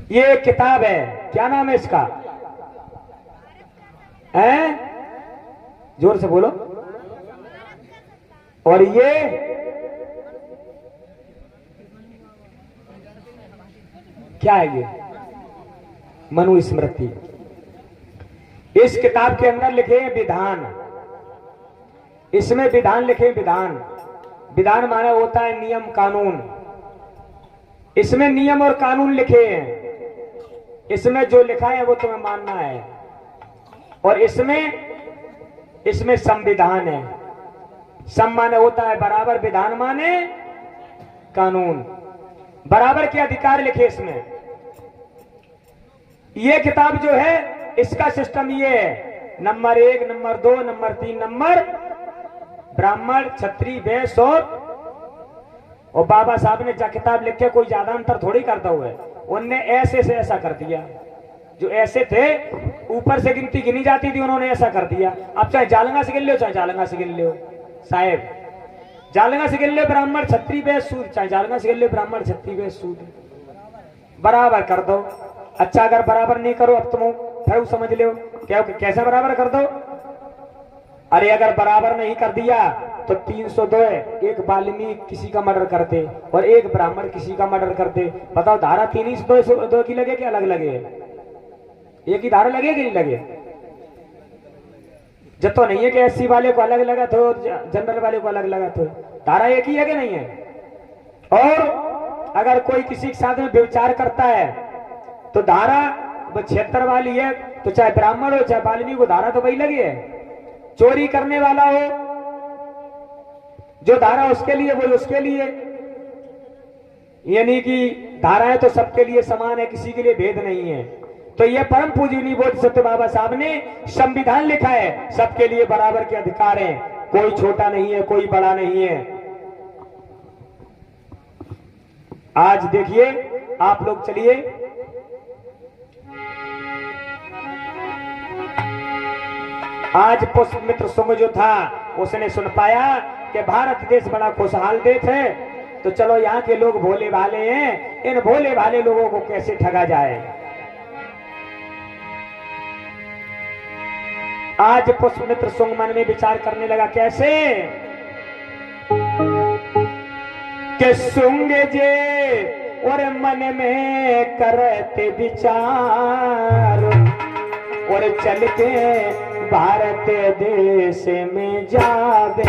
ये किताब है, क्या नाम है इसका? है, जोर से बोलो। और ये क्या है? ये मनुस्मृति। इस किताब के अंदर लिखे हैं विधान। इसमें विधान लिखे, विधान। विधान माने होता है नियम कानून। इसमें नियम और कानून लिखे हैं। इसमें जो लिखा है वो तुम्हें मानना है। और इसमें संविधान है। सम माने होता है बराबर, विधान माने कानून। बराबर के अधिकार लिखे इसमें। ये किताब जो है, इसका सिस्टम ये है, नंबर 1, नंबर 2, नंबर 3 नंबर ब्राह्मण, क्षत्रिय, वैश्य और बाबा साहब ने जो किताब लिख के कोई ज्यादा अंतर थोड़ी करता हुआ है। उनने ऐसे से ऐसा कर दिया। जो ऐसे थे ऊपर से गिनती गिनी जाती थी, उन्होंने ऐसा कर दिया। अब चाहे जालंगा से गिन लो, चाहे जालंगा से गिन लो साहेब, जालंगा से गिन लो ब्राह्मण, क्षत्रिय, वैश्य, शूद्र, चाहे जालंगा से गिन लो ब्राह्मण, क्षत्रिय, वैश्य, शूद्र, बराबर कर दो। अच्छा, अगर बराबर नहीं करो अब तुम फिर समझ लो क्या, कैसे बराबर कर दो? अरे अगर बराबर नहीं कर दिया तो 302 है, एक वाल्मीकि किसी का मर्डर करते और एक ब्राह्मण किसी का मर्डर करते। बताओ धारा 302 की लगे कि अलग लगे? एक ही धारा लगे कि नहीं लगे? जब तो नहीं है कि एससी वाले को अलग लगा तो जनरल वाले को अलग लगा तो धारा एक ही है कि नहीं है? और अगर कोई किसी के साथ में व्यभिचार करता है तो धारा 76 वाली है, तो चाहे ब्राह्मण हो चाहे वाल्मीकि को धारा तो वही लगी है। चोरी करने वाला हो, जो धारा उसके लिए वो उसके लिए, यानी कि धाराएं तो सबके लिए समान है, किसी के लिए भेद नहीं है। तो ये परम पूजनीय बोधिसत्व बाबा साहब ने संविधान लिखा है, सबके लिए बराबर के अधिकार हैं, कोई छोटा नहीं है, कोई बड़ा नहीं है। आज देखिए आप लोग, चलिए आज पुष्पमित्र सुंग जो था उसने सुन पाया कि भारत देश बड़ा खुशहाल देश है, तो चलो यहाँ के लोग भोले भाले हैं, इन भोले भाले लोगों को कैसे ठगा जाए। आज पुष्पमित्र सुंग मन में विचार करने लगा, कैसे कि सुंग जे और मन में करते विचार और चल के भारत देश में जावे।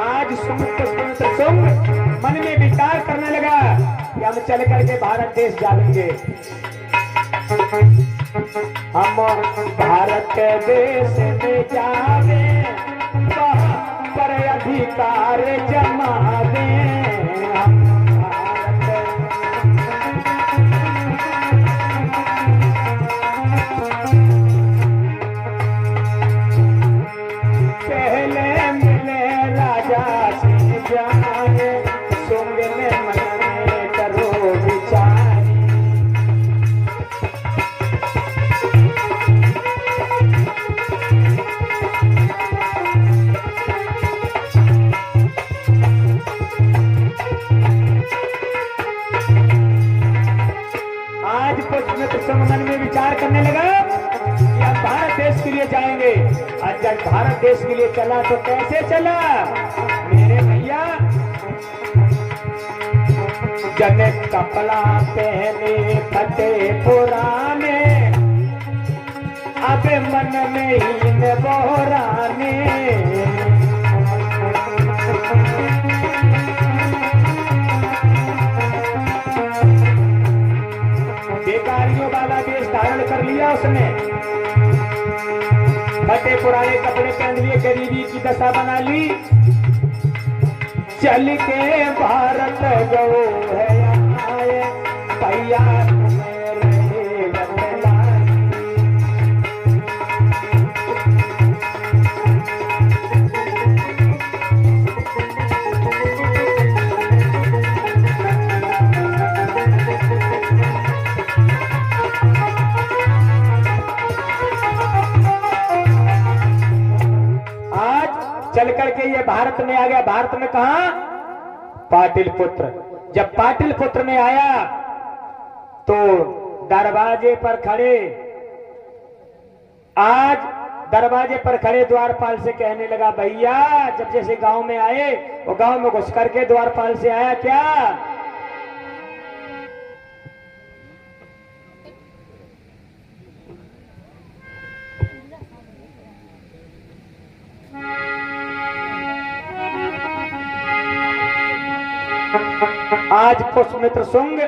आज सुंग मन में विचार करने लगा कि हम चल करके भारत देश जाएंगे, हम भारत देश में जावे, पर अधिकार जमावे। पहले मिले राजा से जाने, सुंग ने मन में करो विचार। मन में विचार करने लगा कि अब भारत देश के लिए जाएंगे। आज जब भारत देश के लिए चला तो कैसे चला मेरे भैया? जने कपड़ा पहने फतेहपुरा में, अब मन में ही बोराने। बेकारियों वाला वेश धारण कर लिया उसने, फटे पुराने कपड़े पहन लिए, गरीबी की दशा बना ली। चल के भारत गो है आए भैया तुम्हें रहे बतलाई। भारत में आ गया। भारत में कहा? पाटलिपुत्र। जब पाटलिपुत्र में आया तो दरवाजे पर खड़े, आज दरवाजे पर खड़े द्वारपाल से कहने लगा, भैया जब जैसे गांव में आए वो गांव में घुस करके द्वारपाल से आया क्या? आज पुष्यमित्र शुंग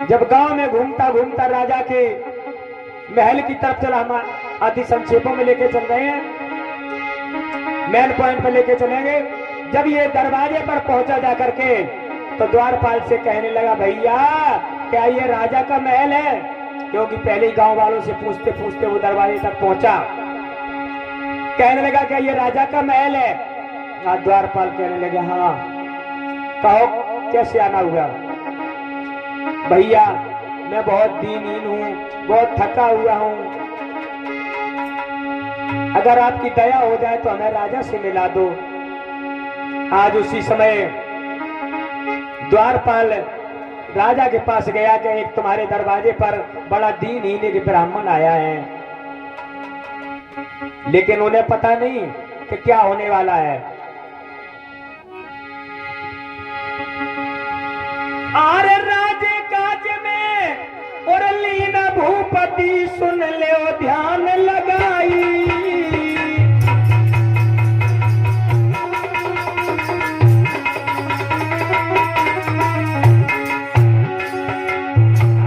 जब गांव में घूमता घूमता राजा के महल की तरफ चला, हम अति संक्षेपों में लेके चल रहे हैं, मेन पॉइंट पर लेके चलेंगे। जब ये दरवाजे पर पहुंचा जाकर के तो द्वारपाल से कहने लगा, भैया क्या ये राजा का महल है? क्योंकि पहले ही गांव वालों से पूछते पूछते वो दरवाजे तक पहुंचा। कहने लगा, क्या ये राजा का महल है? द्वारपाल कहने लगे, हाँ। कहो कैसे आना हुआ? भैया मैं बहुत दीनहीन हूं, बहुत थका हुआ हूं, अगर आपकी दया हो जाए तो हमें राजा से मिला दो। आज उसी समय द्वारपाल राजा के पास गया कि एक तुम्हारे दरवाजे पर बड़ा दीनहीन एक ब्राह्मण आया है, लेकिन उन्हें पता नहीं कि क्या होने वाला है। आरे राजे काज में और लीना भूपति सुन ले ध्यान लगाई।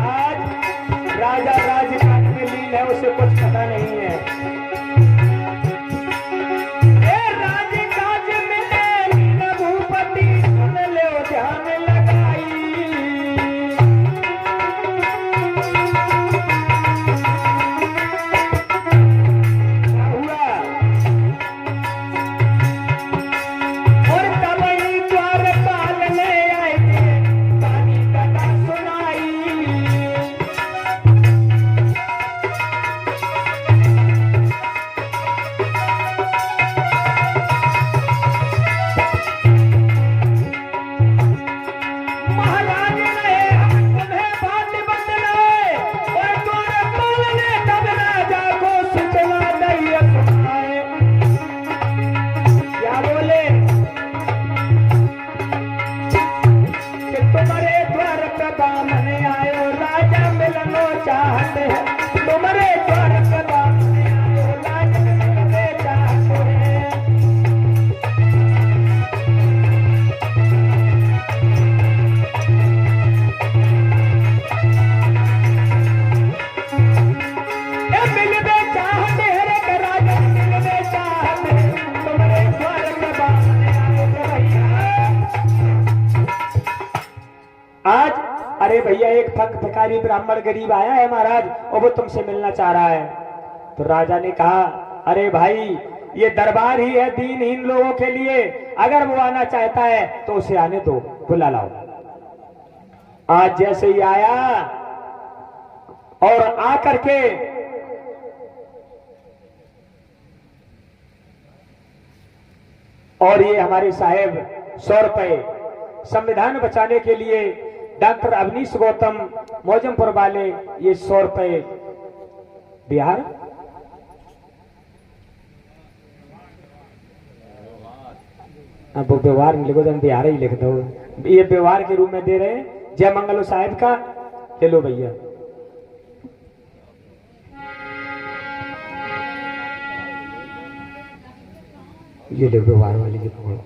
आज राजा राजकाज में लीन है, उसे कुछ पता नहीं है। राजकाज में लीना भूपति सुन ले ध्यान आज, अरे भैया एक भिखारी ब्राह्मण गरीब आया है महाराज और वो तुमसे मिलना चाह रहा है। तो राजा ने कहा, अरे भाई ये दरबार ही है दीनहीन लोगों के लिए, अगर वो आना चाहता है तो उसे आने दो, बुला लाओ। आज जैसे ही आया और आकर के और ये हमारे साहेब 100 रुपए संविधान बचाने के लिए डॉक्टर अवनीश गौतम मौजमपुर वाले ये 100 रुपए बिहार अब व्यवहार में लिखो तो हम बिहार ही लिख दो, ये व्यवहार के रूप में दे रहे हैं। जय मंगलो साहेब का ले लो भैया। ये ले व्यवहार वाली लिखो।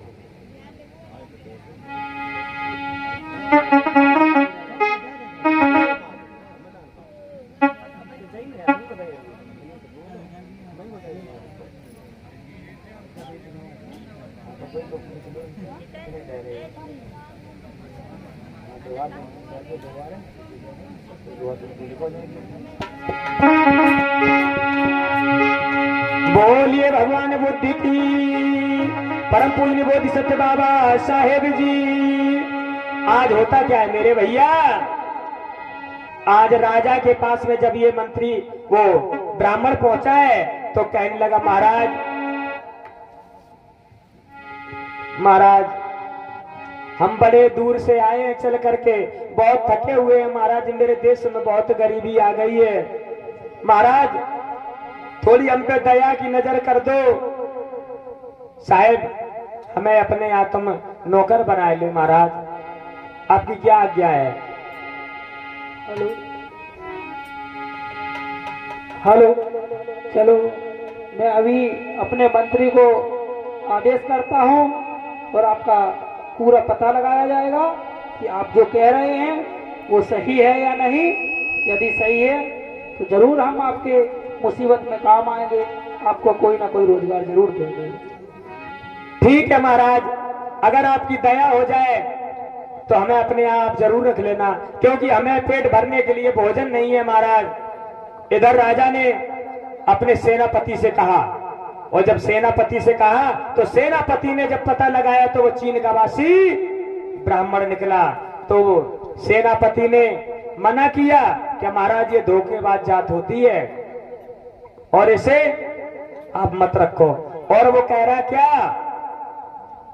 बोलिए भगवान बुद्धि की परम पूज्य बोधि सत्य बाबा साहेब जी। आज होता क्या है मेरे भैया, आज राजा के पास में जब ये मंत्री वो ब्राह्मण पहुंचा है तो कहने लगा, महाराज महाराज हम बड़े दूर से आए हैं चल करके, बहुत थके हुए हैं महाराज, मेरे देश में बहुत गरीबी आ गई है महाराज, थोड़ी हम पे दया की नजर कर दो साहेब, हमें अपने आत्म नौकर बना ले महाराज, आपकी क्या आज्ञा है। हेलो हेलो, चलो मैं अभी अपने मंत्री को आदेश करता हूं और आपका पूरा पता लगाया जाएगा कि आप जो कह रहे हैं वो सही है या नहीं। यदि सही है तो जरूर हम आपके मुसीबत में काम आएंगे, आपको कोई ना कोई रोजगार जरूर देंगे। ठीक है महाराज, अगर आपकी दया हो जाए तो हमें अपने आप जरूर रख लेना, क्योंकि हमें पेट भरने के लिए भोजन नहीं है महाराज। इधर राजा ने अपने सेनापति से कहा, और जब सेनापति से कहा तो सेनापति ने जब पता लगाया तो वो चीन का वासी ब्राह्मण निकला। तो सेनापति ने मना किया कि महाराज ये धोखेबाज जात होती है और इसे आप मत रखो। और वो कह रहा क्या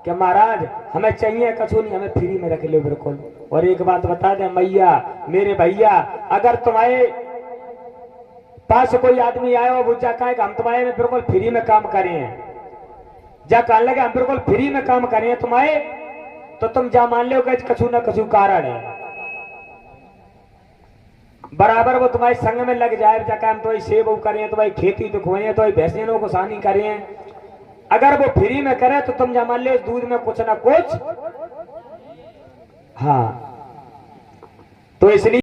कि महाराज हमें चाहिए कछु नहीं, हमें फ्री में रख लो बिल्कुल। और एक बात बता दें मैया, मेरे भैया, अगर तुम्हारे पास कोई आदमी आए और बुझा कहे कि हम तुम्हारे में बिल्कुल फ्री में काम करें, जा कहने लगे हम बिल्कुल फ्री में काम करें तुम्हारे, तो तुम जा मान लो कि कछु न कछु कारण है, बराबर वो तुम्हारे संग में लग जाए। जाकर हम तो सेब करें, तो भाई खेती तो खुएं, तो भाई भैंसियों को सानी करें, अगर वो फ्री में करे तो तुम जा मान लो दूध में कुछ ना कुछ। हाँ, तो इसलिए